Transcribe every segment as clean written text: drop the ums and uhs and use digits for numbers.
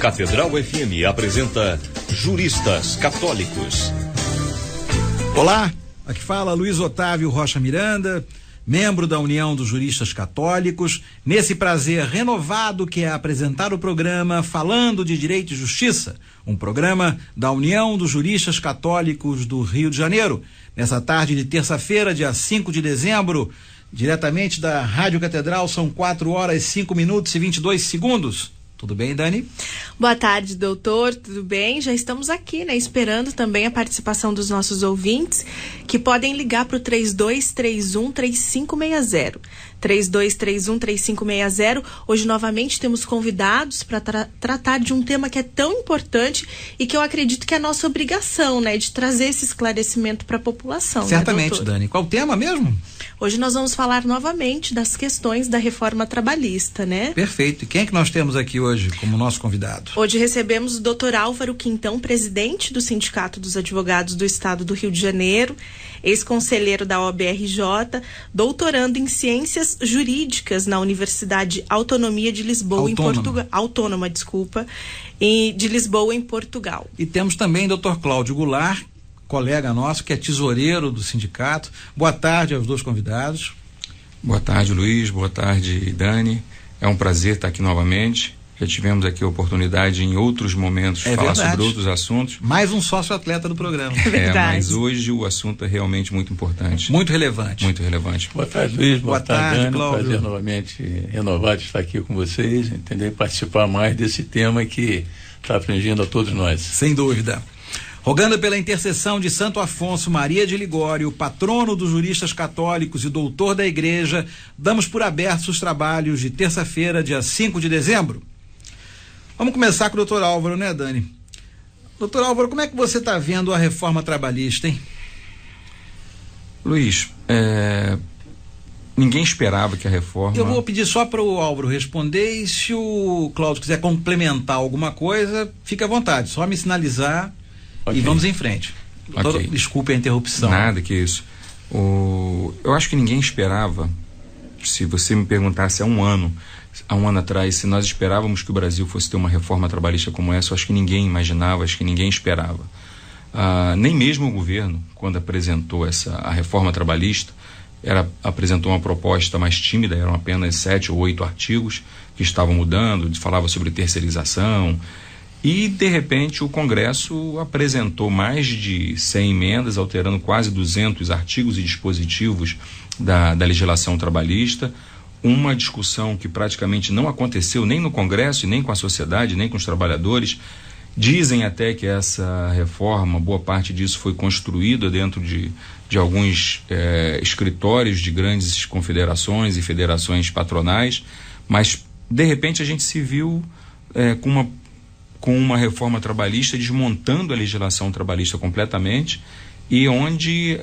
Catedral FM apresenta Juristas Católicos. Olá, aqui fala Luiz Otávio Rocha Miranda, membro da União dos Juristas Católicos, nesse prazer renovado que é apresentar o programa Falando de Direito e Justiça, um programa da União dos Juristas Católicos do Rio de Janeiro, nessa tarde de terça-feira, dia 5 de dezembro, diretamente da Rádio Catedral, são 4h05 e 22 segundos. Tudo bem, Dani? Boa tarde, doutor. Tudo bem? Já estamos aqui, esperando também a participação dos nossos ouvintes, que podem ligar para o 3231-3560. 3231-3560. Hoje, novamente, temos convidados para tratar de um tema que é tão importante e que eu acredito que é a nossa obrigação, de trazer esse esclarecimento para a população. Certamente, Dani. Qual o tema mesmo? Hoje nós vamos falar novamente das questões da reforma trabalhista, Perfeito. E quem é que nós temos aqui hoje como nosso convidado? Hoje recebemos o Dr. Álvaro Quintão, presidente do Sindicato dos Advogados do Estado do Rio de Janeiro, ex-conselheiro da OBRJ, doutorando em Ciências Jurídicas na Universidade Autonomia de Lisboa, em Portugal. Autônoma, de Lisboa, em Portugal. E temos também o Dr. Cláudio Goulart, colega nosso, que é tesoureiro do sindicato. Boa tarde aos dois convidados. Boa tarde, Luiz. Boa tarde, Dani. É um prazer estar aqui novamente. Já tivemos aqui a oportunidade em outros momentos de falar sobre outros assuntos. Mais um sócio-atleta do programa. Mas hoje o assunto é realmente muito importante. Muito relevante. Muito relevante. Boa tarde, Luiz. Boa tarde, Dani. Cláudio. Prazer novamente renovado de estar aqui com vocês, entender e participar mais desse tema que está afligindo a todos nós. Sem dúvida. Rogando pela intercessão de Santo Afonso Maria de Ligório, patrono dos juristas católicos e doutor da Igreja, damos por abertos os trabalhos de terça-feira, dia 5 de dezembro. Vamos começar com o doutor Álvaro, Dani? Doutor Álvaro, como é que você está vendo a reforma trabalhista, hein? Luiz, ninguém esperava que a reforma... Eu vou pedir só para o Álvaro responder, e se o Cláudio quiser complementar alguma coisa, fique à vontade, só me sinalizar. Okay. E vamos em frente. Okay. Desculpe a interrupção. Nada que isso. Eu acho que ninguém esperava, se você me perguntasse há um ano atrás, se nós esperávamos que o Brasil fosse ter uma reforma trabalhista como essa, eu acho que ninguém imaginava, acho que ninguém esperava. Nem mesmo o governo, quando apresentou a reforma trabalhista, apresentou uma proposta mais tímida, eram apenas 7 ou 8 artigos que estavam mudando, falava sobre terceirização. E, de repente, o Congresso apresentou mais de 100 emendas, alterando quase 200 artigos e dispositivos da legislação trabalhista. Uma discussão que praticamente não aconteceu nem no Congresso, e nem com a sociedade, nem com os trabalhadores. Dizem até que essa reforma, boa parte disso foi construída dentro de alguns escritórios de grandes confederações e federações patronais, mas, de repente, a gente se viu com uma reforma trabalhista desmontando a legislação trabalhista completamente, e onde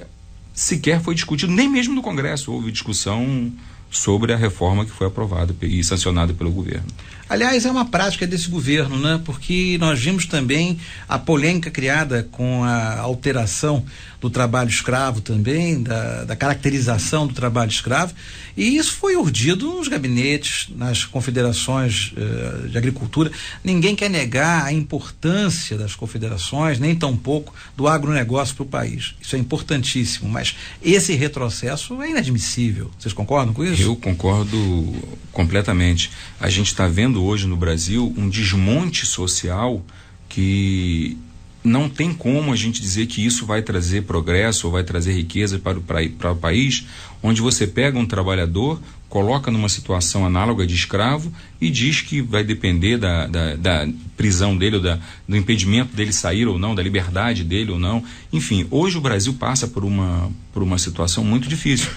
sequer foi discutido, nem mesmo no Congresso houve discussão sobre a reforma que foi aprovada e sancionada pelo governo. Aliás, é uma prática desse governo, porque nós vimos também a polêmica criada com a alteração do trabalho escravo também, da caracterização do trabalho escravo, e isso foi urdido nos gabinetes, nas confederações de agricultura. Ninguém quer negar a importância das confederações, nem tampouco do agronegócio para o país. Isso é importantíssimo, mas esse retrocesso é inadmissível. Vocês concordam com isso? Eu concordo completamente. A gente está vendo hoje no Brasil um desmonte social que não tem como a gente dizer que isso vai trazer progresso ou vai trazer riqueza para o país, onde você pega um trabalhador, coloca numa situação análoga de escravo e diz que vai depender da prisão dele, ou do impedimento dele sair ou não, da liberdade dele ou não. Enfim, hoje o Brasil passa por uma situação muito difícil.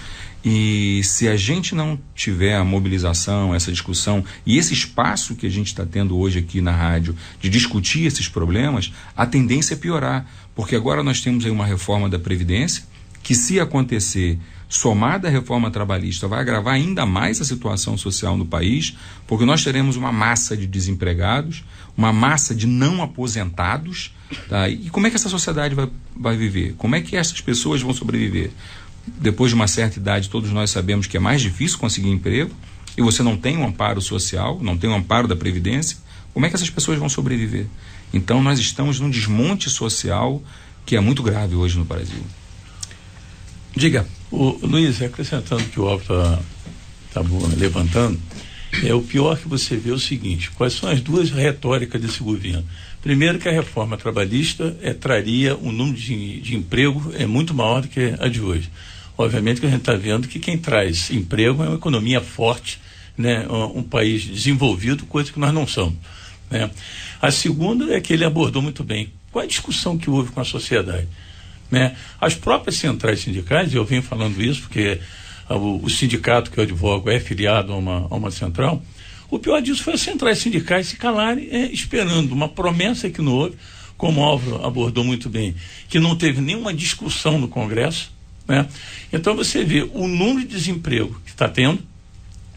E se a gente não tiver a mobilização, essa discussão e esse espaço que a gente está tendo hoje aqui na rádio de discutir esses problemas, a tendência é piorar, porque agora nós temos aí uma reforma da Previdência que, se acontecer, somada à reforma trabalhista, vai agravar ainda mais a situação social no país, porque nós teremos uma massa de desempregados, uma massa de não aposentados, tá? E como é que essa sociedade vai viver? Como é que essas pessoas vão sobreviver? Depois de uma certa idade, todos nós sabemos que é mais difícil conseguir emprego, e você não tem um amparo social, não tem um amparo da Previdência. Como é que essas pessoas vão sobreviver? Então nós estamos num desmonte social que é muito grave hoje no Brasil. Diga. Luiz, acrescentando o que o Alvo está levantando, o pior que você vê é o seguinte: quais são as duas retóricas desse governo? Primeiro, que a reforma trabalhista traria um número de emprego muito maior do que a de hoje. Obviamente que a gente está vendo que quem traz emprego é uma economia forte, né? Um país desenvolvido, coisa que nós não somos, né? A segunda é que ele abordou muito bem qual a discussão que houve com a sociedade, né? As próprias centrais sindicais, eu venho falando isso porque o sindicato que eu advogo é filiado a uma central. O pior disso foi as centrais sindicais se calarem esperando uma promessa que não houve, como o Álvaro abordou muito bem, que não teve nenhuma discussão no Congresso, né? Então você vê o número de desemprego que está tendo.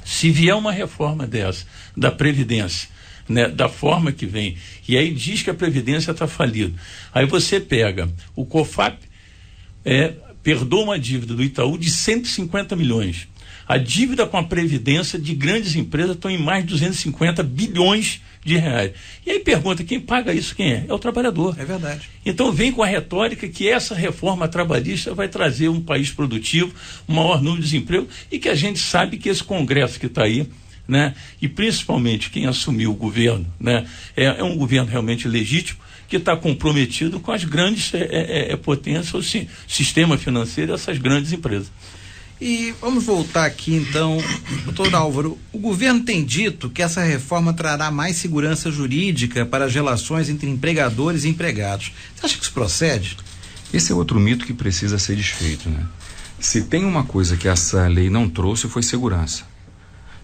Se vier uma reforma dessa, da Previdência, né, da forma que vem, e aí diz que a Previdência está falida, aí você pega o COFAP, perdoa uma dívida do Itaú de 150 milhões. A dívida com a Previdência de grandes empresas estão em mais de 250 bilhões de reais. E aí pergunta, quem paga isso, quem é? É o trabalhador. É verdade. Então vem com a retórica que essa reforma trabalhista vai trazer um país produtivo, um maior número de desemprego, e que a gente sabe que esse Congresso que está aí, né, e principalmente quem assumiu o governo, né, é um governo realmente legítimo, que está comprometido com as grandes potências, o sistema financeiro, essas grandes empresas. E vamos voltar aqui então, doutor Álvaro, o governo tem dito que essa reforma trará mais segurança jurídica para as relações entre empregadores e empregados. Você acha que isso procede? Esse é outro mito que precisa ser desfeito, né? Se tem uma coisa que essa lei não trouxe, foi segurança.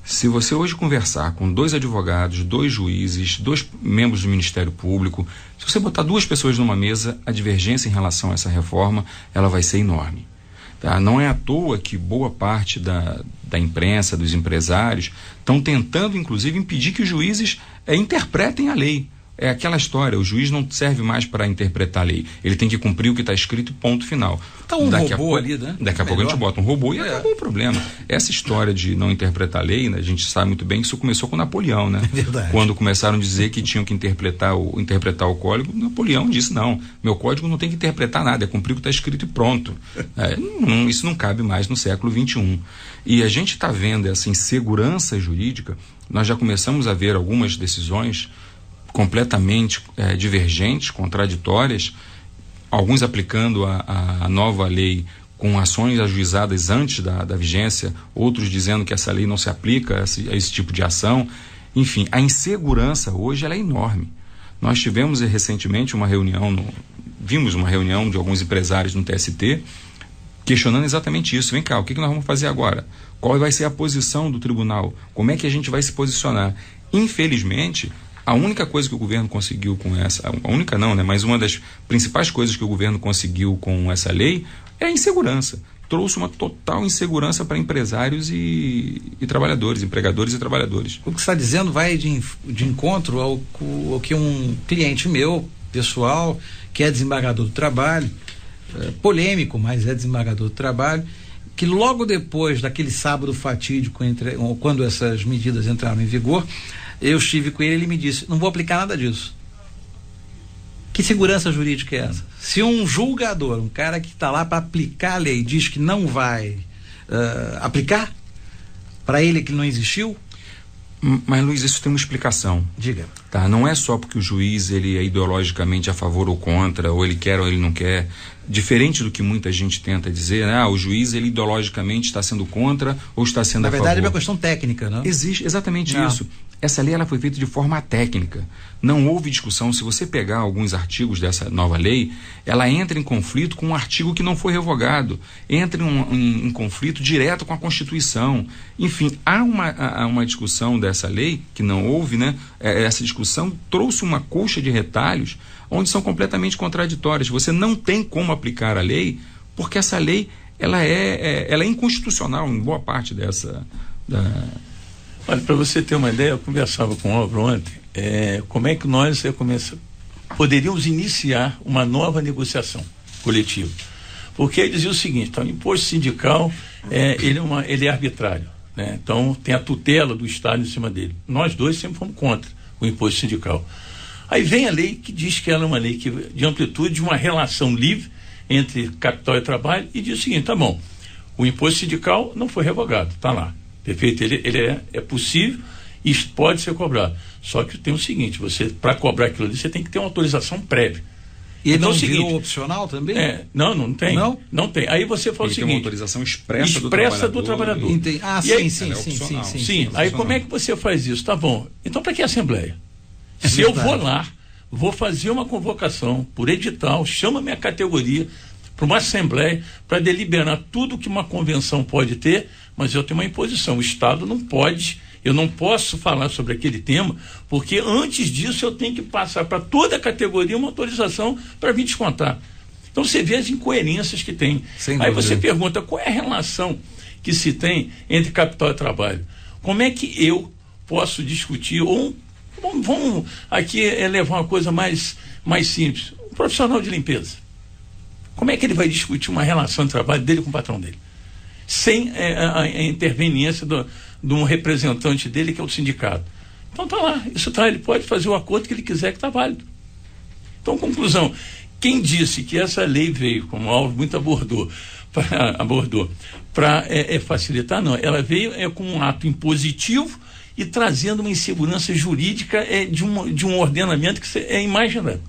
Se você hoje conversar com 2 advogados, 2 juízes, 2 membros do Ministério Público, se você botar 2 pessoas numa mesa, a divergência em relação a essa reforma, ela vai ser enorme. Tá? Não é à toa que boa parte da imprensa, dos empresários, estão tentando, inclusive, impedir que os juízes interpretem a lei. É aquela história, o juiz não serve mais para interpretar a lei. Ele tem que cumprir o que está escrito, ponto final. Então robô ali, né? Daqui a pouco a gente bota um robô e acabou o problema. Essa história de não interpretar a lei, né, a gente sabe muito bem que isso começou com Napoleão, né? É verdade. Quando começaram a dizer que tinham que interpretar o código, Napoleão disse, não, meu código não tem que interpretar nada, é cumprir o que está escrito e pronto. Isso não cabe mais no século XXI. E a gente está vendo essa insegurança jurídica, nós já começamos a ver algumas decisões completamente divergentes, contraditórias, alguns aplicando a nova lei com ações ajuizadas antes da vigência, outros dizendo que essa lei não se aplica a esse tipo de ação. Enfim, a insegurança hoje ela é enorme. Nós tivemos recentemente vimos uma reunião de alguns empresários no TST questionando exatamente isso. Vem cá, o que nós vamos fazer agora? Qual vai ser a posição do tribunal? Como é que a gente vai se posicionar? Infelizmente, a única coisa que o governo conseguiu com a única não, né? Mas uma das principais coisas que o governo conseguiu com essa lei é a insegurança. Trouxe uma total insegurança para empresários e trabalhadores, empregadores e trabalhadores. O que você está dizendo vai de encontro ao que um cliente meu, pessoal, que é desembargador do trabalho, polêmico, mas é desembargador do trabalho, que logo depois daquele sábado fatídico, quando essas medidas entraram em vigor, eu estive com ele me disse, não vou aplicar nada disso. Que segurança jurídica é essa? Se um julgador, um cara que está lá para aplicar a lei, diz que não vai aplicar, para ele que não existiu? Mas, Luiz, isso tem uma explicação. Diga. Tá? Não é só porque o juiz ele é ideologicamente a favor ou contra, ou ele quer ou ele não quer. Diferente do que muita gente tenta dizer, né? O juiz ele ideologicamente está sendo contra ou está sendo a favor. Na verdade é uma questão técnica, não? Existe exatamente isso. Essa lei ela foi feita de forma técnica. Não houve discussão. Se você pegar alguns artigos dessa nova lei, ela entra em conflito com um artigo que não foi revogado. Entra em conflito direto com a Constituição. Enfim, há uma discussão dessa lei que não houve, né? Essa discussão trouxe uma colcha de retalhos onde são completamente contraditórias. Você não tem como aplicar a lei porque essa lei ela é inconstitucional em boa parte dessa... Olha, para você ter uma ideia, eu conversava com o Álvaro ontem, como é que nós poderíamos iniciar uma nova negociação coletiva. Porque ele dizia o seguinte, o imposto sindical, ele é arbitrário, né? Então tem a tutela do Estado em cima dele. Nós dois sempre fomos contra o imposto sindical. Aí vem a lei que diz que ela é uma lei de amplitude, de uma relação livre entre capital e trabalho, e diz o seguinte: tá bom, o imposto sindical não foi revogado, está lá, perfeito, ele é possível e pode ser cobrado. Só que tem o seguinte: você, para cobrar aquilo ali, você tem que ter uma autorização prévia. E ele então, não é o seguinte, virou opcional também? Não tem. Não tem. Aí você fala o seguinte: tem uma autorização expressa do trabalhador. Sim. Aí como é que você faz isso? Tá bom. Então, para que assembleia? Se eu vou lá, vou fazer uma convocação por edital, chama minha categoria para uma assembleia para deliberar tudo que uma convenção pode ter, mas eu tenho uma imposição. O Estado não pode. Eu não posso falar sobre aquele tema, porque antes disso eu tenho que passar para toda a categoria uma autorização para vir descontar. Então você vê as incoerências que tem. Aí você pergunta: qual é a relação que se tem entre capital e trabalho? Como é que eu posso discutir, ou vamos aqui levar uma coisa mais simples, um profissional de limpeza, como é que ele vai discutir uma relação de trabalho dele com o patrão dele? Sem a interveniência de um representante dele, que é o sindicato. Então tá lá, ele pode fazer o acordo que ele quiser, que está válido. Então, conclusão: quem disse que essa lei veio, como o Alvo muito abordou para facilitar, não, ela veio com um ato impositivo e trazendo uma insegurança jurídica de um ordenamento que é imaginário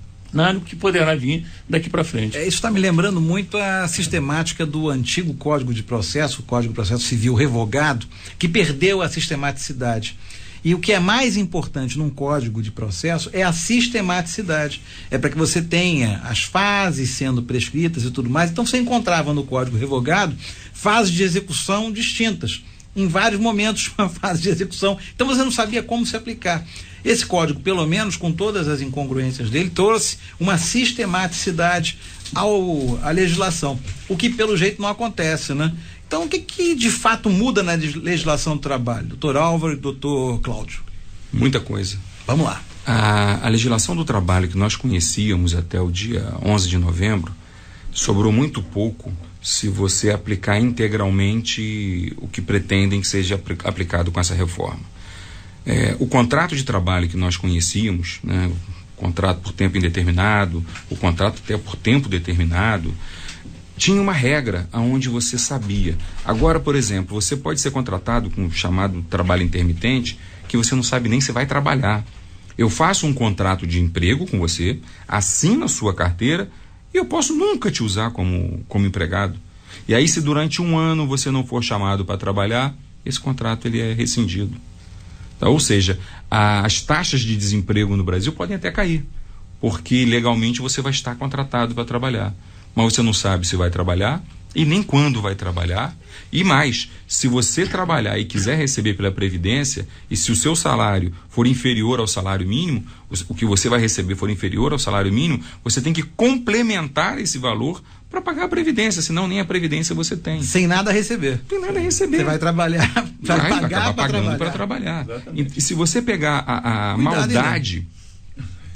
que poderá vir daqui para frente. Isso está me lembrando muito a sistemática do antigo Código de Processo, o Código de Processo Civil revogado, que perdeu a sistematicidade. E o que é mais importante num Código de Processo é a sistematicidade. É para que você tenha as fases sendo prescritas e tudo mais. Então você encontrava no Código revogado fases de execução distintas. Em vários momentos, uma fase de execução. Então você não sabia como se aplicar. Esse código, pelo menos com todas as incongruências dele, trouxe uma sistematicidade à legislação, o que pelo jeito não acontece, né? Então o que de fato muda na legislação do trabalho? Doutor Álvaro e doutor Cláudio. Muita coisa. Vamos lá. A legislação do trabalho que nós conhecíamos até o dia 11 de novembro, sobrou muito pouco se você aplicar integralmente o que pretendem que seja aplicado com essa reforma. O contrato de trabalho que nós conhecíamos, né, o contrato por tempo indeterminado, o contrato até por tempo determinado, tinha uma regra aonde você sabia. Agora, por exemplo, você pode ser contratado com o chamado trabalho intermitente, que você não sabe nem se vai trabalhar. Eu faço um contrato de emprego com você, assino a sua carteira e eu posso nunca te usar como empregado. E aí, se durante um ano você não for chamado para trabalhar, esse contrato ele é rescindido. Tá? Ou seja, as taxas de desemprego no Brasil podem até cair, porque legalmente você vai estar contratado para trabalhar, mas você não sabe se vai trabalhar e nem quando vai trabalhar. E mais, se você trabalhar e quiser receber pela Previdência, e se o seu salário for inferior ao salário mínimo, o que você vai receber for inferior ao salário mínimo, você tem que complementar esse valor para pagar a Previdência, senão nem a Previdência você tem. Sem nada a receber. Sem nada a receber. Você vai trabalhar, vai pagar para trabalhar. E se você pegar a maldade,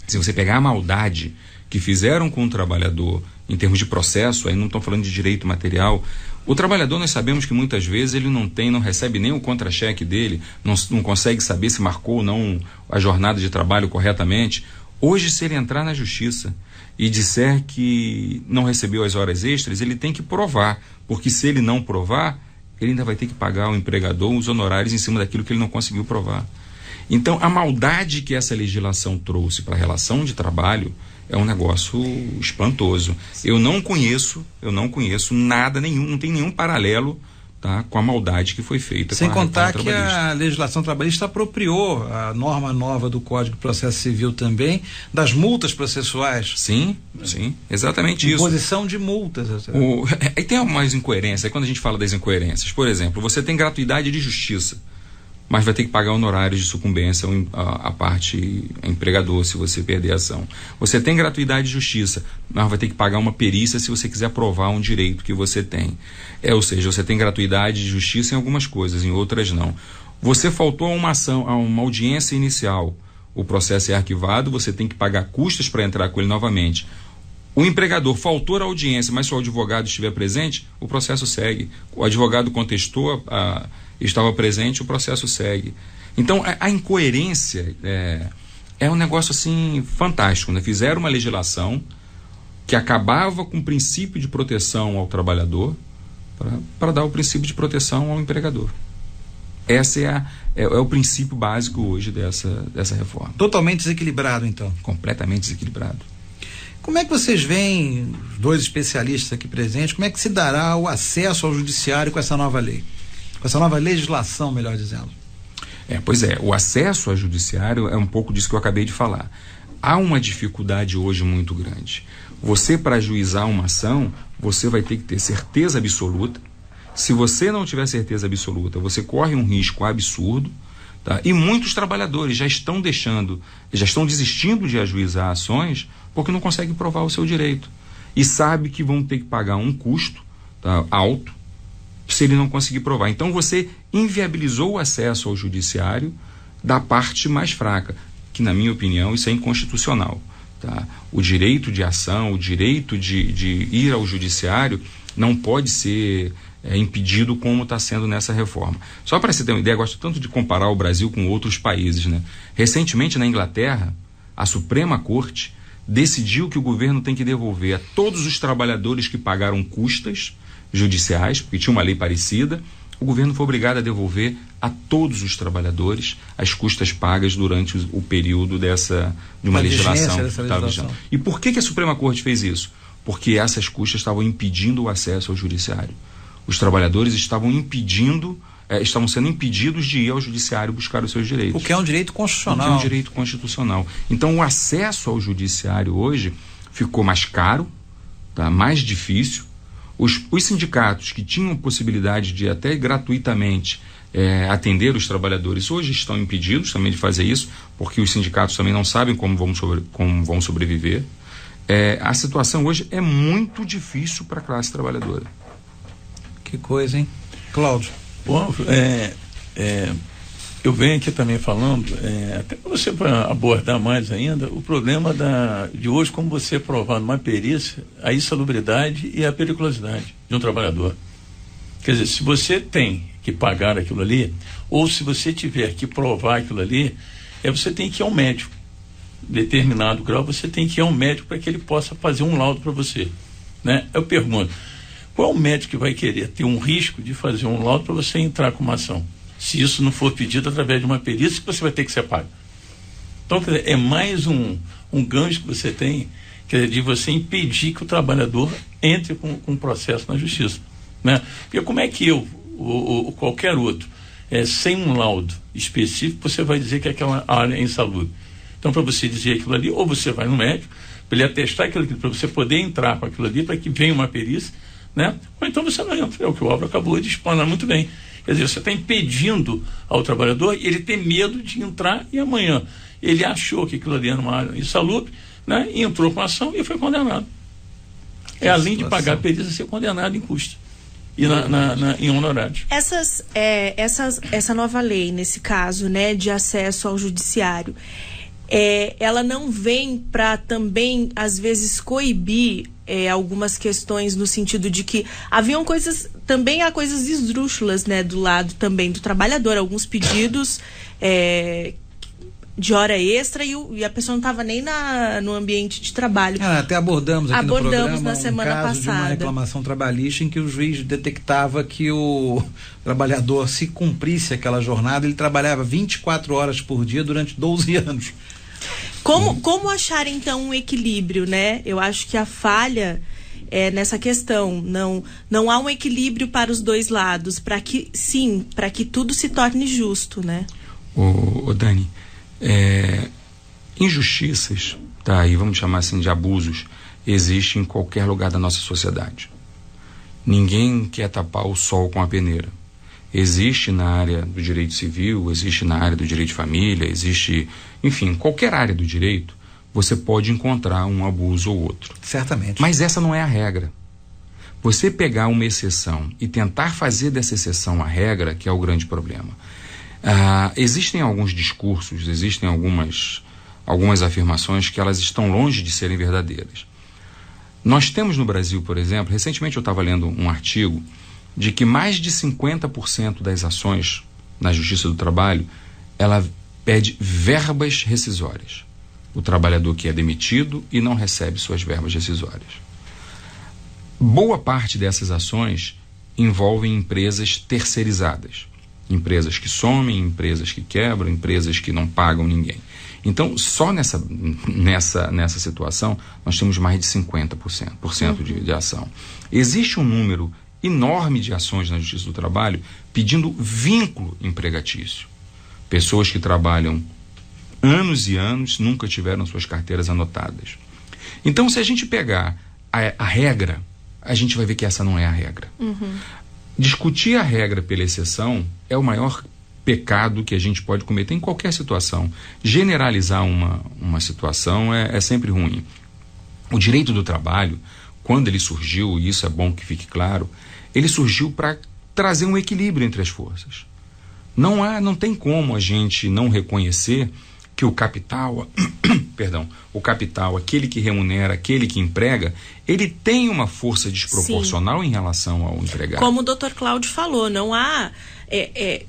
se você pegar a maldade que fizeram com o trabalhador em termos de processo, aí não estão falando de direito material, o trabalhador, nós sabemos que muitas vezes ele não recebe nem o contra-cheque dele, não consegue saber se marcou ou não a jornada de trabalho corretamente. Hoje, se ele entrar na justiça e disser que não recebeu as horas extras, ele tem que provar, porque se ele não provar, ele ainda vai ter que pagar ao empregador os honorários em cima daquilo que ele não conseguiu provar. Então, a maldade que essa legislação trouxe para a relação de trabalho é um negócio espantoso. Eu não conheço nada nenhum, não tem nenhum paralelo, tá, com a maldade que foi feita. Sem contar que a legislação trabalhista apropriou a norma nova do Código de Processo Civil também, das multas processuais. Sim, exatamente isso. Imposição de multas. Aí tem mais incoerência, quando a gente fala das incoerências. Por exemplo, você tem gratuidade de justiça, mas vai ter que pagar honorários de sucumbência à parte empregador se você perder a ação. Você tem gratuidade de justiça, mas vai ter que pagar uma perícia se você quiser provar um direito que você tem. Ou seja, você tem gratuidade de justiça em algumas coisas, em outras não. Você faltou a uma ação, a uma audiência inicial, o processo é arquivado, você tem que pagar custas para entrar com ele novamente. O empregador faltou a audiência, mas se o advogado estiver presente, o processo segue. O advogado contestou, estava presente, o processo segue. Então, a incoerência é um negócio assim fantástico, né? Fizeram uma legislação que acabava com o princípio de proteção ao trabalhador para dar o princípio de proteção ao empregador. Esse é o princípio básico hoje dessa reforma. Totalmente desequilibrado, então. Completamente desequilibrado. Como é que vocês veem, os dois especialistas aqui presentes, como é que se dará o acesso ao judiciário com essa nova lei? Com essa nova legislação, melhor dizendo. Pois é, o acesso ao judiciário é um pouco disso que eu acabei de falar. Há uma dificuldade hoje muito grande. Você, para ajuizar uma ação, você vai ter que ter certeza absoluta. Se você não tiver certeza absoluta, você corre um risco absurdo, tá? E muitos trabalhadores já estão desistindo de ajuizar ações porque não conseguem provar o seu direito. E sabe que vão ter que pagar um custo, tá, alto se ele não conseguir provar. Então você inviabilizou o acesso ao judiciário da parte mais fraca, que na minha opinião isso é inconstitucional. Tá? O direito de ação, o direito de ir ao judiciário não pode ser impedido como está sendo nessa reforma. Só para você ter uma ideia, gosto tanto de comparar o Brasil com outros países, né? Recentemente na Inglaterra, a Suprema Corte decidiu que o governo tem que devolver a todos os trabalhadores que pagaram custas judiciais, porque tinha uma lei parecida, o governo foi obrigado a devolver a todos os trabalhadores as custas pagas durante o período de uma legislação. E por que a Suprema Corte fez isso? Porque essas custas estavam impedindo o acesso ao judiciário. Os trabalhadores estavam sendo impedidos de ir ao judiciário buscar os seus direitos. O que é um direito constitucional. Então o acesso ao judiciário hoje ficou mais caro, tá? Mais difícil. Os sindicatos que tinham possibilidade de até gratuitamente atender os trabalhadores hoje estão impedidos também de fazer isso, porque os sindicatos também não sabem como vão sobreviver. A situação hoje é muito difícil para a classe trabalhadora. Que coisa, hein? Cláudio. Bom, eu venho aqui também falando, até para você abordar mais ainda, o problema de hoje, como você provar numa perícia a insalubridade e a periculosidade de um trabalhador. Quer dizer, se você tem que pagar aquilo ali, ou se você tiver que provar aquilo ali, você tem que ir ao médico. Determinado grau, você tem que ir ao médico para que ele possa fazer um laudo para você. Né? Eu pergunto, qual médico que vai querer ter um risco de fazer um laudo para você entrar com uma ação? Se isso não for pedido através de uma perícia, que você vai ter que ser pago. Então, quer dizer, é mais um gancho que você tem, quer dizer, de você impedir que o trabalhador entre com um processo na justiça. Né? Porque como é que eu, ou qualquer outro, sem um laudo específico, você vai dizer que aquela área é insalubre? Então, para você dizer aquilo ali, ou você vai no médico, para ele atestar aquilo ali, para você poder entrar com aquilo ali, para que venha uma perícia, né? Ou então você não entra. É o que o Álvaro acabou de explanar muito bem. Quer dizer, você está impedindo ao trabalhador ele ter medo de entrar e amanhã ele achou que aquilo ali era uma área insalubre, né? E entrou com a ação e foi condenado. Além de pagar a perícia, ser condenado em custo e em honorários. Essa nova lei, nesse caso, né, de acesso ao judiciário, ela não vem para também, às vezes, coibir algumas questões no sentido de que haviam coisas, também há coisas esdrúxulas, né, do lado também do trabalhador, alguns pedidos de hora extra e a pessoa não estava nem no ambiente de trabalho. Até abordamos aqui no programa na semana caso passada. De uma reclamação trabalhista em que o juiz detectava que o trabalhador, se cumprisse aquela jornada, ele trabalhava 24 horas por dia durante 12 anos. Como achar então um equilíbrio, né? Eu acho que a falha é nessa questão. Não há um equilíbrio para os dois lados, para que tudo se torne justo, né? Ô Dani, injustiças, tá? E vamos chamar assim de abusos, existem em qualquer lugar da nossa sociedade. Ninguém quer tapar o sol com a peneira. Existe na área do direito civil, existe na área do direito de família, existe, enfim, qualquer área do direito, você pode encontrar um abuso ou outro. Certamente. Mas essa não é a regra. Você pegar uma exceção e tentar fazer dessa exceção a regra, que é o grande problema. Existem alguns discursos, existem algumas afirmações que elas estão longe de serem verdadeiras. Nós temos no Brasil, por exemplo, recentemente eu estava lendo um artigo de que mais de 50% das ações na Justiça do Trabalho, ela pede verbas rescisórias. o trabalhador que é demitido e não recebe suas verbas rescisórias. Boa parte dessas ações envolvem empresas terceirizadas, empresas que somem, empresas que quebram, empresas que não pagam ninguém. Então, só nessa situação, nós temos mais de 50% de ação. Existe um número enorme de ações na Justiça do Trabalho pedindo vínculo empregatício. Pessoas que trabalham anos e anos, nunca tiveram suas carteiras anotadas. Então, se a gente pegar a regra, a gente vai ver que essa não é a regra. Discutir a regra pela exceção é o maior pecado que a gente pode cometer em qualquer situação. Generalizar uma situação é sempre ruim. O direito do trabalho, quando ele surgiu, e isso é bom que fique claro, ele surgiu para trazer um equilíbrio entre as forças. Não tem como a gente não reconhecer que o capital, o capital, aquele que remunera, aquele que emprega, ele tem uma força desproporcional em relação ao empregado. Como o Dr. Cláudio falou, não há,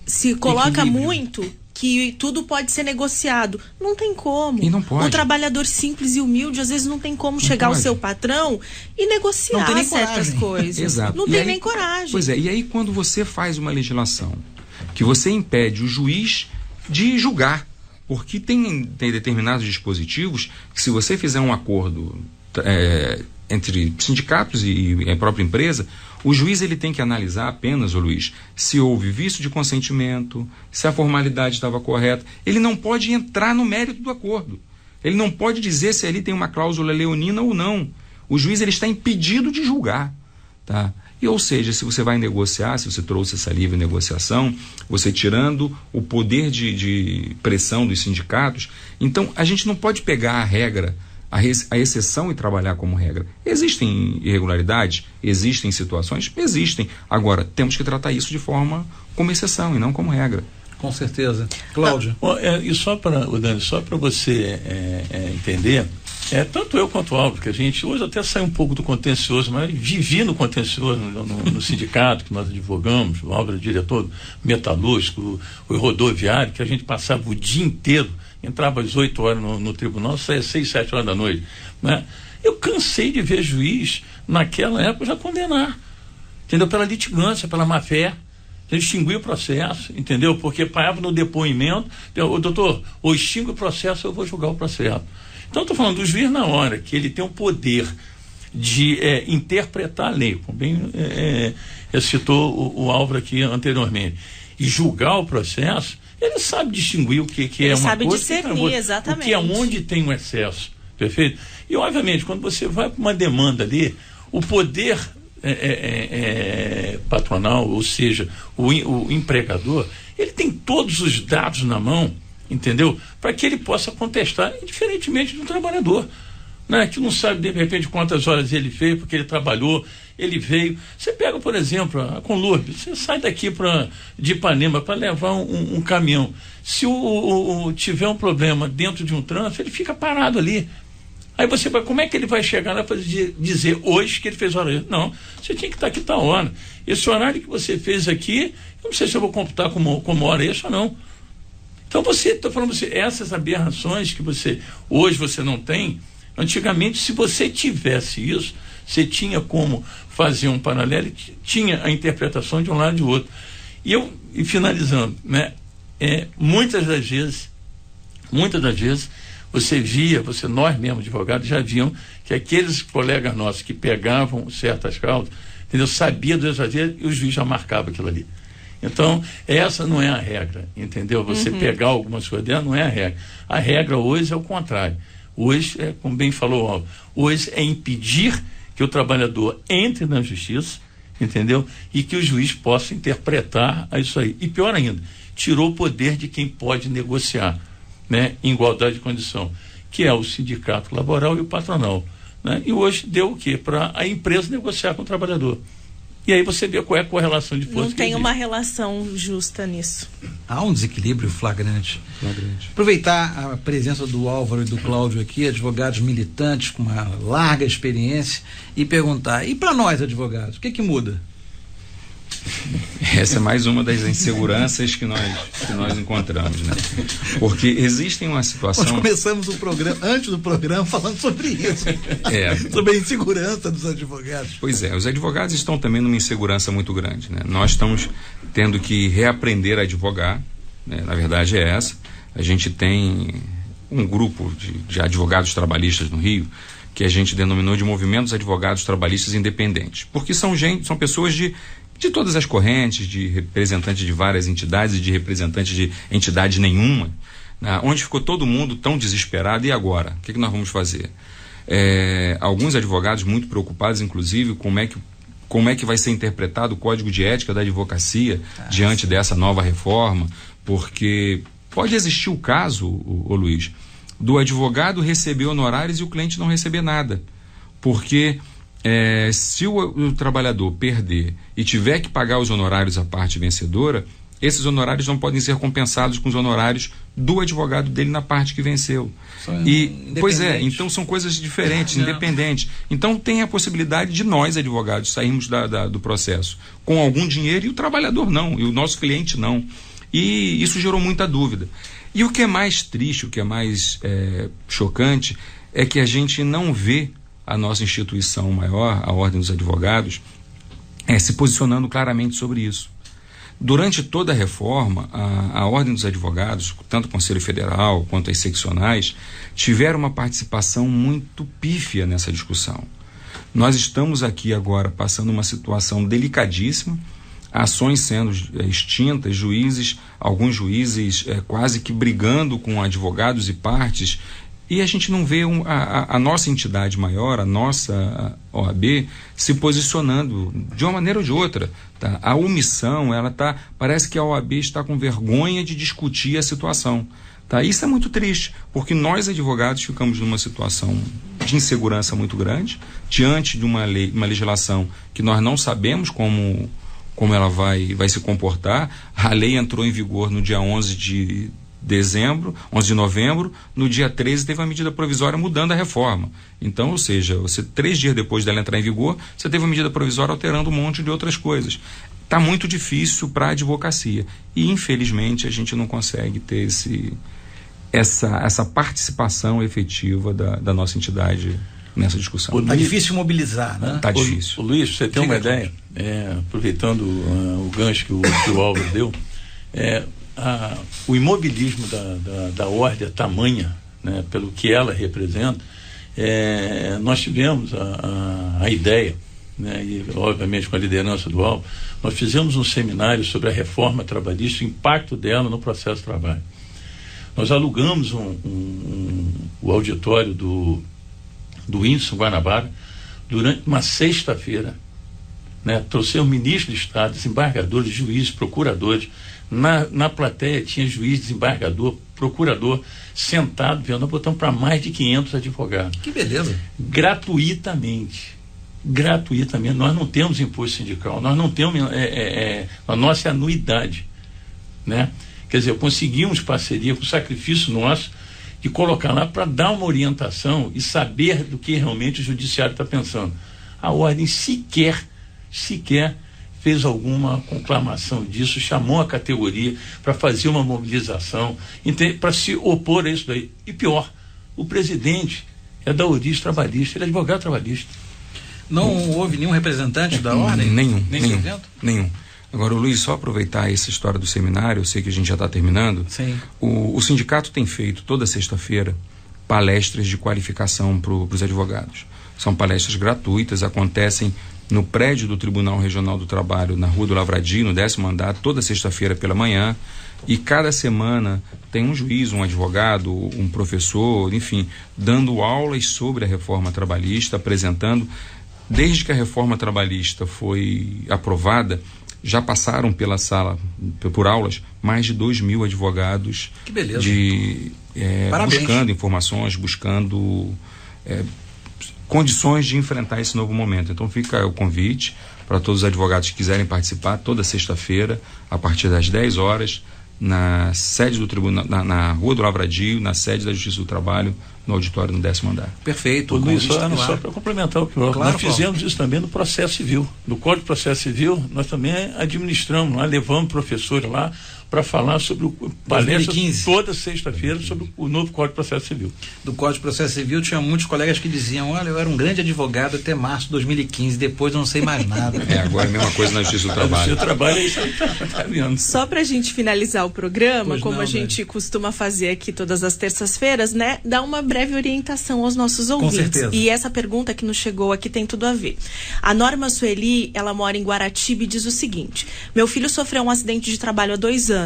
se coloca equilíbrio. Muito que tudo pode ser negociado. Não tem como. E não pode. Um trabalhador simples e humilde, às vezes não tem como chegar ao seu patrão e negociar certas coisas. Exato. Não tem nem coragem. Pois é, e aí quando você faz uma legislação que você impede o juiz de julgar, porque tem determinados dispositivos que, se você fizer um acordo entre sindicatos e a própria empresa, o juiz ele tem que analisar apenas, Luiz, se houve vício de consentimento, se a formalidade estava correta. Ele não pode entrar no mérito do acordo. Ele não pode dizer se ali tem uma cláusula leonina ou não. O juiz ele está impedido de julgar. Tá? E, ou seja, se você vai negociar, se você trouxe essa livre negociação, você tirando o poder de pressão dos sindicatos, então a gente não pode pegar a regra, a exceção e trabalhar como regra. Existem irregularidades? Existem situações? Existem. Agora, temos que tratar isso de forma como exceção e não como regra. Com certeza. Cláudio. E só para você entender, tanto eu quanto o Álvaro, que a gente hoje até sai um pouco do contencioso, mas vivi no contencioso no sindicato que nós advogamos. O Álvaro é diretor metalúrgico, o rodoviário, que a gente passava o dia inteiro, entrava às 8 horas no tribunal, saía às 6, 7 horas da noite, né? Eu cansei de ver juiz naquela época já condenar, entendeu? Pela litigância, pela má fé. Extinguir o processo, entendeu? Porque parava no depoimento, doutor, ou extingue o processo, eu vou julgar o processo. Então, estou falando do juiz na hora que ele tem o poder de interpretar a lei, como bem citou o Álvaro aqui anteriormente, e julgar o processo, ele sabe distinguir o que é uma coisa, discernir, exatamente. o que é onde tem um excesso, perfeito? E, obviamente, quando você vai para uma demanda ali, o poder patronal, ou seja, o empregador, ele tem todos os dados na mão, entendeu? Para que ele possa contestar, diferentemente do trabalhador, né? Que não sabe de repente quantas horas ele fez, porque ele trabalhou, ele veio. Você pega, por exemplo, a Conlurb, você sai daqui de Ipanema para levar um caminhão. Se tiver um problema dentro de um trânsito, ele fica parado ali. Aí você vai, como é que ele vai chegar lá para dizer hoje que ele fez hora? Não, você tinha que estar aqui tal hora. Esse horário que você fez aqui, eu não sei se eu vou computar como hora extra ou não. Então estou falando essas aberrações que hoje você não tem. Antigamente, se você tivesse isso, você tinha como fazer um paralelo e tinha a interpretação de um lado e de outro. E finalizando, né? Muitas das vezes, nós mesmos advogados já viam que aqueles colegas nossos que pegavam certas causas, entendeu? Sabia do exagero e o juiz já marcava aquilo ali. Então, essa não é a regra, entendeu? Você pegar algumas coisas dela não é a regra. A regra hoje é o contrário. Hoje, como bem falou o Álvaro, hoje é impedir que o trabalhador entre na justiça, entendeu? E que o juiz possa interpretar isso aí. E pior ainda, tirou o poder de quem pode negociar, né, em igualdade de condição, que é o sindicato laboral e o patronal, né? E hoje deu o quê? Para a empresa negociar com o trabalhador. E aí você vê qual é a correlação de força. Não tem uma relação justa nisso. Há um desequilíbrio flagrante. Aproveitar a presença do Álvaro e do Cláudio aqui, advogados militantes com uma larga experiência, e perguntar, e para nós advogados, o que muda? Essa é mais uma das inseguranças que nós encontramos, né? Porque existem uma situação... Nós começamos o programa, antes do programa, falando sobre isso. Sobre a insegurança dos advogados. Pois é, os advogados estão também numa insegurança muito grande, né? Nós estamos tendo que reaprender a advogar, né? Na verdade é essa. A gente tem um grupo de advogados trabalhistas no Rio que a gente denominou de Movimentos Advogados Trabalhistas Independentes, porque são pessoas de todas as correntes, de representantes de várias entidades e de representantes de entidade nenhuma, né? Onde ficou todo mundo tão desesperado. E agora? O que nós vamos fazer? Alguns advogados muito preocupados, inclusive, como é que vai ser interpretado o Código de Ética da Advocacia diante dessa nova reforma, porque pode existir o caso, ô Luiz, do advogado receber honorários e o cliente não receber nada, porque se o trabalhador perder e tiver que pagar os honorários à parte vencedora, esses honorários não podem ser compensados com os honorários do advogado dele na parte que venceu. Pois é, então são coisas diferentes, independentes. Então tem a possibilidade de nós, advogados, sairmos do processo com algum dinheiro e o trabalhador não, e o nosso cliente não. E isso gerou muita dúvida. E o que é mais triste, o que é mais chocante, é que a gente não vê a nossa instituição maior, a Ordem dos Advogados, se posicionando claramente sobre isso. Durante toda a reforma, a Ordem dos Advogados, tanto o Conselho Federal quanto as seccionais, tiveram uma participação muito pífia nessa discussão. Nós estamos aqui agora passando uma situação delicadíssima, ações sendo extintas, alguns juízes quase que brigando com advogados e partes, e a gente não vê a nossa entidade maior, a nossa OAB, se posicionando de uma maneira ou de outra. Tá? A omissão, parece que a OAB está com vergonha de discutir a situação. Tá? Isso é muito triste, porque nós advogados ficamos numa situação de insegurança muito grande, diante de uma legislação que nós não sabemos como ela vai se comportar. A lei entrou em vigor no dia 11 de novembro, no dia 13 teve uma medida provisória mudando a reforma. Então, ou seja, 3 dias depois dela entrar em vigor, você teve uma medida provisória alterando um monte de outras coisas. Está muito difícil para a advocacia. E, infelizmente, a gente não consegue ter essa participação efetiva da nossa entidade nessa discussão. Está difícil mobilizar, né? Está difícil. Luiz, você tem uma ideia, aproveitando o gancho que o Álvaro deu, o imobilismo da ordem é tamanha, né, pelo que ela representa. Nós tivemos a ideia, né, e obviamente com a liderança do Álvaro, nós fizemos um seminário sobre a reforma trabalhista, o impacto dela no processo de trabalho. Nós alugamos o auditório do Whindersson Guanabara durante uma sexta-feira, né? Trouxemos ministro de Estado, desembargadores, juízes, procuradores. Na plateia tinha juiz, desembargador, procurador sentado vendo. Nós botamos para mais de 500 advogados. Que beleza! Gratuitamente. Nós não temos imposto sindical, nós não temos a nossa anuidade, né? Quer dizer, conseguimos parceria com sacrifício nosso de colocar lá para dar uma orientação e saber do que realmente o judiciário está pensando. A ordem sequer fez alguma conclamação disso, chamou a categoria para fazer uma mobilização, para se opor a isso daí. E pior, o presidente é da origem trabalhista, ele é advogado trabalhista. Não houve nenhum representante da ordem? Nenhum. Agora, Luiz, só aproveitar essa história do seminário, eu sei que a gente já está terminando. Sim. O sindicato tem feito toda sexta-feira palestras de qualificação para os advogados. São palestras gratuitas, acontecem no prédio do Tribunal Regional do Trabalho, na Rua do Lavradio, no 10º andar, toda sexta-feira pela manhã, e cada semana tem um juiz, um advogado, um professor, enfim, dando aulas sobre a reforma trabalhista, apresentando. Desde que a reforma trabalhista foi aprovada, já passaram pela sala, por aulas, mais de 2.000 advogados. Que beleza. Buscando informações, buscando condições de enfrentar esse novo momento. Então fica o convite para todos os advogados que quiserem participar, toda sexta-feira, a partir das 10 horas, na sede do tribunal, na Rua do Lavradio, na sede da Justiça do Trabalho, no auditório no 10º andar. Perfeito. Luiz, só para complementar o que nós fizemos isso também no processo civil. No Código de Processo Civil, nós também administramos lá, levamos professores lá para falar sobre palestra toda sexta-feira sobre o novo Código de Processo Civil. Do Código de Processo Civil tinha muitos colegas que diziam, olha, eu era um grande advogado até março de 2015, depois eu não sei mais nada. Agora é a mesma coisa na Justiça do Trabalho. O seu trabalho é isso aí, tá vendo? Só pra gente finalizar o programa, a gente costuma fazer aqui todas as terças-feiras, né? Dar uma breve orientação aos nossos ouvintes. Com certeza. E essa pergunta que nos chegou aqui tem tudo a ver. A Norma Sueli, ela mora em Guaratiba e diz o seguinte: meu filho sofreu um acidente de trabalho há 2 anos.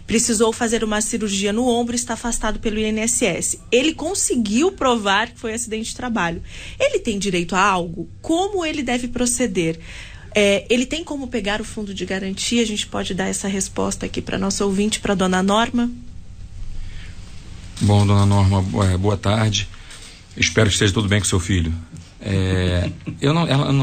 Precisou fazer uma cirurgia no ombro e está afastado pelo INSS. Ele conseguiu provar que foi acidente de trabalho. Ele tem direito a algo? Como ele deve proceder? Ele tem como pegar o fundo de garantia? A gente pode dar essa resposta aqui para nosso ouvinte, para dona Norma? Bom, dona Norma, boa tarde. Espero que esteja tudo bem com seu filho.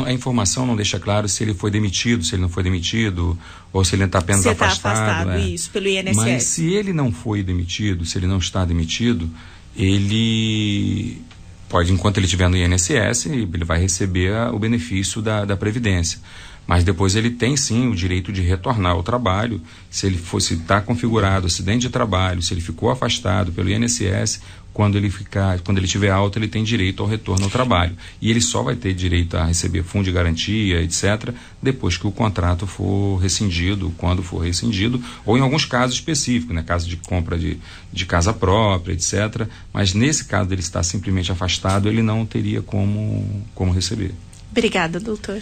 A informação não deixa claro se ele foi demitido, se ele não foi demitido, ou se ele está apenas afastado. Isso, pelo INSS. Mas se ele não foi demitido, se ele não está demitido, ele pode, enquanto ele estiver no INSS, ele vai receber o benefício da Previdência. Mas depois ele tem sim o direito de retornar ao trabalho, se ele está configurado acidente de trabalho, se ele ficou afastado pelo INSS, quando ele tiver alta, ele tem direito ao retorno ao trabalho. E ele só vai ter direito a receber fundo de garantia, etc., depois que o contrato for rescindido, quando for rescindido, ou em alguns casos específicos, né? Caso de compra de casa própria, etc. Mas nesse caso dele estar simplesmente afastado, ele não teria como receber. Obrigada, doutor.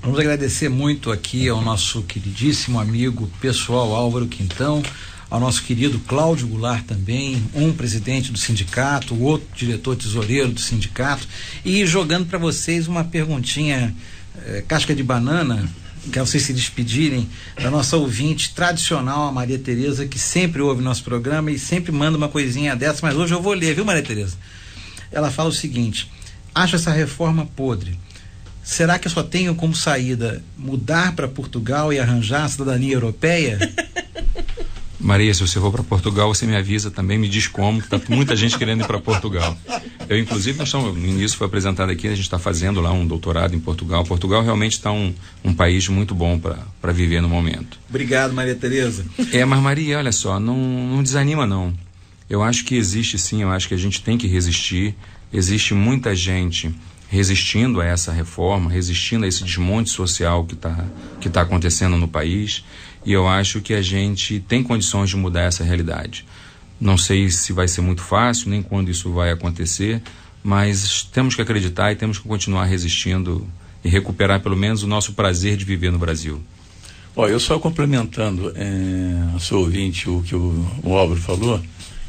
Vamos agradecer muito aqui ao nosso queridíssimo amigo pessoal Álvaro Quintão, ao nosso querido Cláudio Goulart também, um presidente do sindicato, o outro diretor tesoureiro do sindicato, e jogando para vocês uma perguntinha casca de banana, que vocês se despedirem da nossa ouvinte tradicional, a Maria Tereza, que sempre ouve nosso programa e sempre manda uma coisinha dessa, mas hoje eu vou ler, viu, Maria Tereza? Ela fala o seguinte: acho essa reforma podre. Será que eu só tenho como saída mudar para Portugal e arranjar a cidadania europeia? Maria, se você for para Portugal, você me avisa também, me diz como, que tá muita gente querendo ir para Portugal. Eu, inclusive, no início foi apresentado aqui, a gente está fazendo lá um doutorado em Portugal. Portugal realmente está um país muito bom para viver no momento. Obrigado, Maria Tereza. Mas Maria, olha só, não desanima não. Eu acho que existe sim, eu acho que a gente tem que resistir. Existe muita gente resistindo a essa reforma, resistindo a esse desmonte social que tá acontecendo no país, e eu acho que a gente tem condições de mudar essa realidade. Não sei se vai ser muito fácil, nem quando isso vai acontecer, mas temos que acreditar e temos que continuar resistindo e recuperar pelo menos o nosso prazer de viver no Brasil. Eu só complementando a sua ouvinte, o que o Álvaro falou,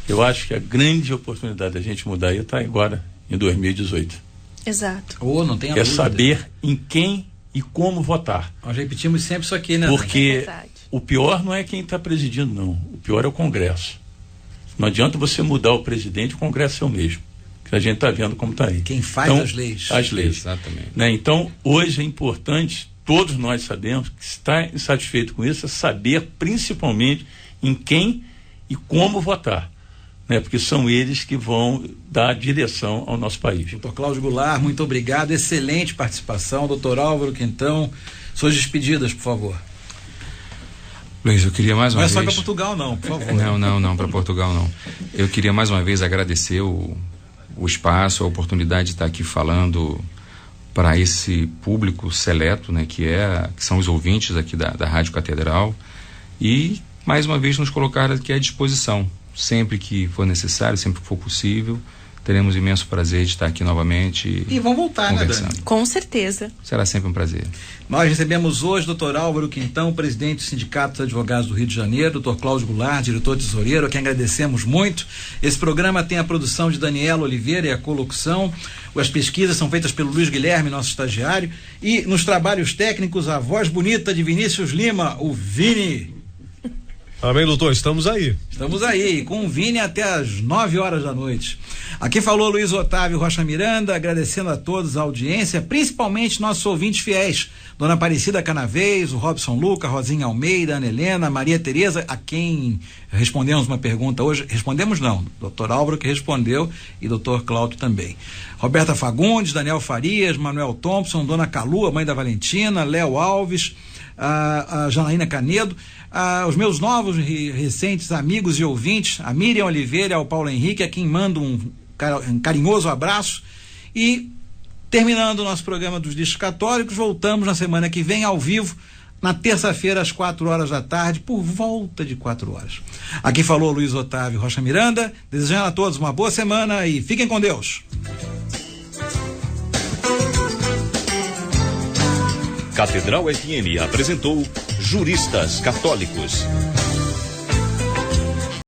eu acho que a grande oportunidade da gente mudar está agora, em 2018. Exato. Não tem a dúvida. Saber em quem e como votar. Nós repetimos sempre isso aqui, né? Porque o pior não é quem está presidindo, não. O pior é o Congresso. Não adianta você mudar o presidente, o Congresso é o mesmo. Que a gente está vendo como está aí. Quem faz as leis. As leis. Exatamente. Né? Então, hoje é importante, todos nós sabemos, que está insatisfeito com isso, é saber principalmente em quem e como votar. Né, porque são eles que vão dar direção ao nosso país. Doutor Cláudio Goulart, muito obrigado, excelente participação. Doutor Álvaro Quintão, suas despedidas, por favor. Luiz, eu queria mais uma vez... Não é só para Portugal não, por favor. Não, para Portugal não. Eu queria mais uma vez agradecer o espaço, a oportunidade de estar aqui falando para esse público seleto, né, que são os ouvintes aqui da Rádio Catedral, e mais uma vez nos colocar aqui à disposição. Sempre que for necessário, sempre que for possível, teremos imenso prazer de estar aqui novamente e vão voltar, conversando. Né, Dani? Com certeza. Será sempre um prazer. Nós recebemos hoje o Dr. Álvaro Quintão, presidente do Sindicato dos Advogados do Rio de Janeiro, Dr. Cláudio Goulart, diretor tesoureiro, a quem agradecemos muito. Esse programa tem a produção de Daniela Oliveira e a colocução. As pesquisas são feitas pelo Luiz Guilherme, nosso estagiário, e nos trabalhos técnicos, a voz bonita de Vinícius Lima, o Vini. Amém, doutor, estamos aí. Estamos aí, com o Vini até às 9h da noite. Aqui falou Luiz Otávio Rocha Miranda, agradecendo a todos a audiência, principalmente nossos ouvintes fiéis, Dona Aparecida Canavês, o Robson Luca, Rosinha Almeida, Ana Helena, Maria Tereza, a quem respondemos uma pergunta hoje, respondemos não, doutor Álvaro que respondeu e doutor Cláudio também. Roberta Fagundes, Daniel Farias, Manuel Thompson, Dona Calu, a mãe da Valentina, Léo Alves, a Janaína Canedo, os meus novos e recentes amigos e ouvintes, a Miriam Oliveira e ao Paulo Henrique, a quem mando um carinhoso abraço. E terminando o nosso programa dos Discos Católicos, voltamos na semana que vem ao vivo, na terça-feira às 16h, por volta de 16h. Aqui falou Luiz Otávio Rocha Miranda, desejando a todos uma boa semana e fiquem com Deus. Catedral FM apresentou Juristas Católicos.